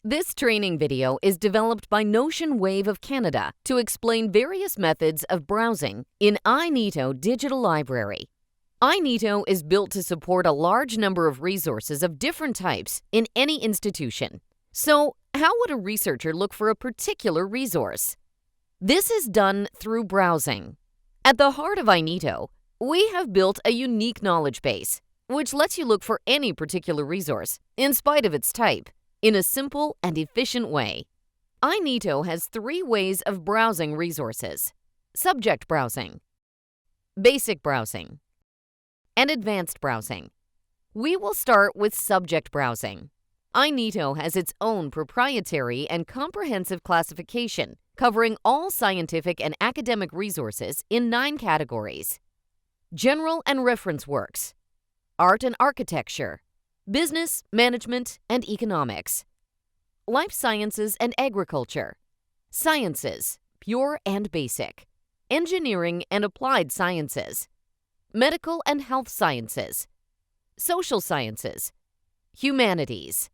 This training video is developed by Notion Wave of Canada to explain various methods of browsing in iKNiTO Digital Library. iKNiTO is built to support a large number of resources of different types in any institution. So, how would a researcher look for a particular resource? This is done through browsing. At the heart of iKNiTO, we have built a unique knowledge base, which lets you look for any particular resource, in spite of its type, in a simple and efficient way. iKNiTO has 3 ways of browsing resources: subject browsing, basic browsing, and advanced browsing. We will start with subject browsing. iKNiTO has its own proprietary and comprehensive classification covering all scientific and academic resources in 9 categories: general and reference works, art and architecture, business, management, and economics, life sciences and agriculture, sciences, pure and basic, engineering and applied sciences, medical and health sciences, social sciences, humanities.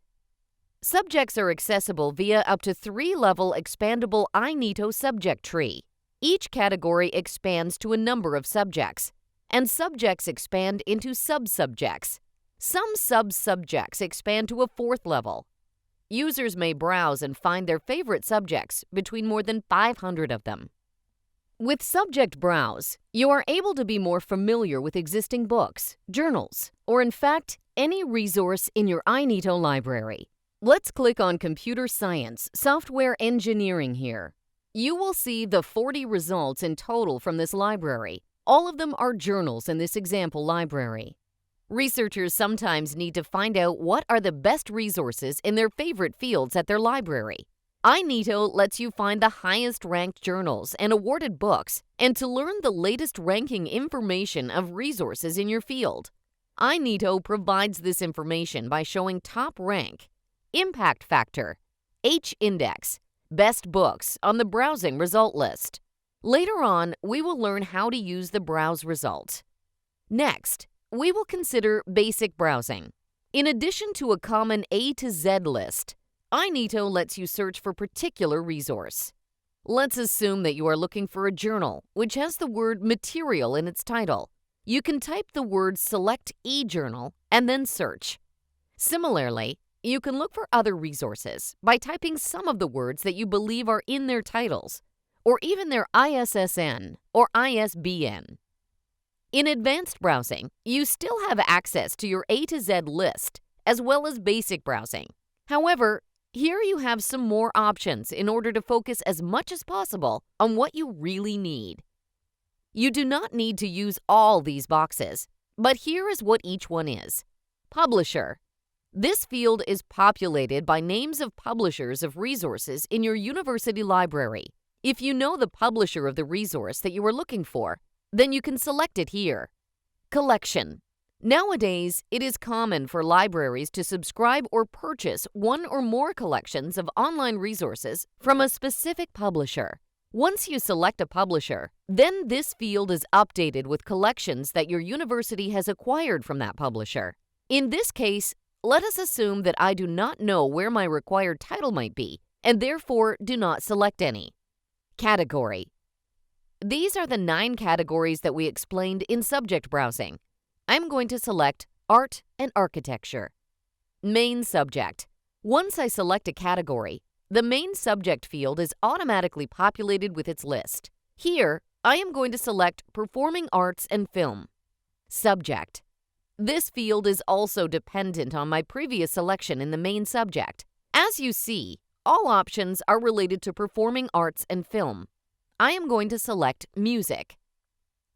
Subjects are accessible via up to 3-level expandable iKNiTO subject tree. Each category expands to a number of subjects, and subjects expand into subsubjects. Some subsubjects expand to a 4th level. Users may browse and find their favorite subjects between more than 500 of them. With Subject Browse, you are able to be more familiar with existing books, journals, or in fact, any resource in your iKNiTO library. Let's click on Computer Science, Software Engineering here. You will see the 40 results in total from this library. All of them are journals in this example library. Researchers sometimes need to find out what are the best resources in their favorite fields at their library. iKNiTO lets you find the highest-ranked journals and awarded books, and to learn the latest ranking information of resources in your field. iKNiTO provides this information by showing top rank, impact factor, H-index, best books on the browsing result list. Later on, we will learn how to use the browse result. Next, we will consider basic browsing. In addition to a common A to Z list, iKNiTO lets you search for particular resource. Let's assume that you are looking for a journal which has the word material in its title. You can type the word select eJournal and then search. Similarly, you can look for other resources by typing some of the words that you believe are in their titles, or even their ISSN or ISBN. In advanced browsing, you still have access to your A to Z list, as well as basic browsing. However, here you have some more options in order to focus as much as possible on what you really need. You do not need to use all these boxes, but here is what each one is. Publisher. This field is populated by names of publishers of resources in your university library. If you know the publisher of the resource that you are looking for, then you can select it here. Collection. Nowadays, it is common for libraries to subscribe or purchase one or more collections of online resources from a specific publisher. Once you select a publisher, then this field is updated with collections that your university has acquired from that publisher. In this case, let us assume that I do not know where my required title might be, and therefore do not select any. Category. These are the 9 categories that we explained in subject browsing. I'm going to select Art and Architecture. Main subject. Once I select a category, the main subject field is automatically populated with its list. Here, I am going to select Performing Arts and Film. Subject. This field is also dependent on my previous selection in the main subject. As you see, all options are related to performing arts and film. I am going to select Music.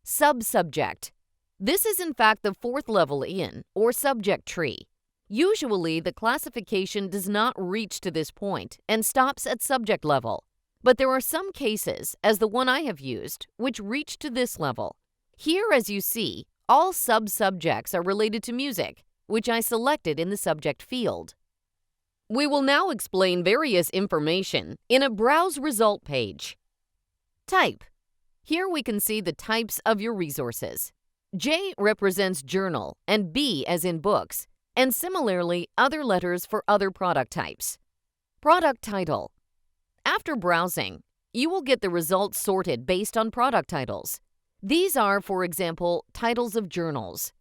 Subsubject. This is in fact the 4th level in, or subject tree. Usually, the classification does not reach to this point and stops at subject level. But there are some cases, as the one I have used, which reach to this level. Here, as you see, all subsubjects are related to music, which I selected in the subject field. We will now explain various information in a Browse Result page. Type. Here we can see the types of your resources. J represents journal and B as in books, and similarly other letters for other product types. Product title. After browsing, you will get the results sorted based on product titles. These are, for example, titles of journals.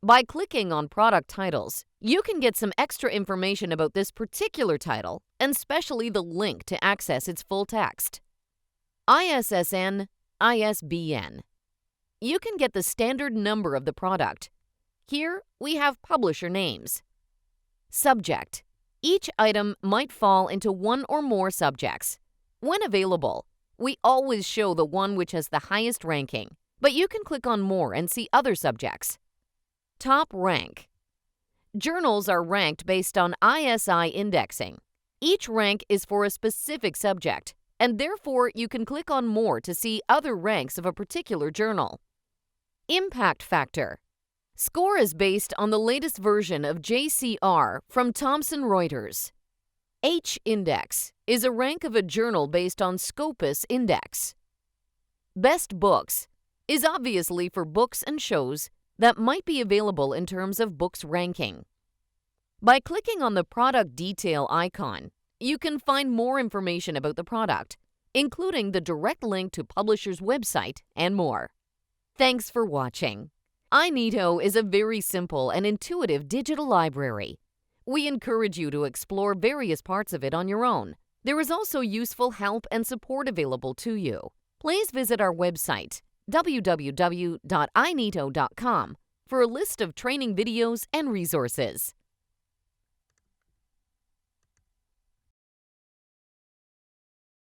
By clicking on product titles, you can get some extra information about this particular title, and especially the link to access its full text. ISSN, ISBN. You can get the standard number of the product. Here, we have publisher names. Subject. Each item might fall into one or more subjects. When available, we always show the one which has the highest ranking, but you can click on More and see other subjects. Top rank. Journals are ranked based on ISI indexing. Each rank is for a specific subject, and therefore you can click on More to see other ranks of a particular journal. Impact factor. Score is based on the latest version of JCR from Thomson Reuters. H-index is a rank of a journal based on Scopus index. Best books is obviously for books and shows that might be available in terms of books ranking. By clicking on the product detail icon, you can find more information about the product, including the direct link to publisher's website and more. Thanks for watching. iKNiTO is a very simple and intuitive digital library. We encourage you to explore various parts of it on your own. There is also useful help and support available to you. Please visit our website, www.iknito.com, for a list of training videos and resources.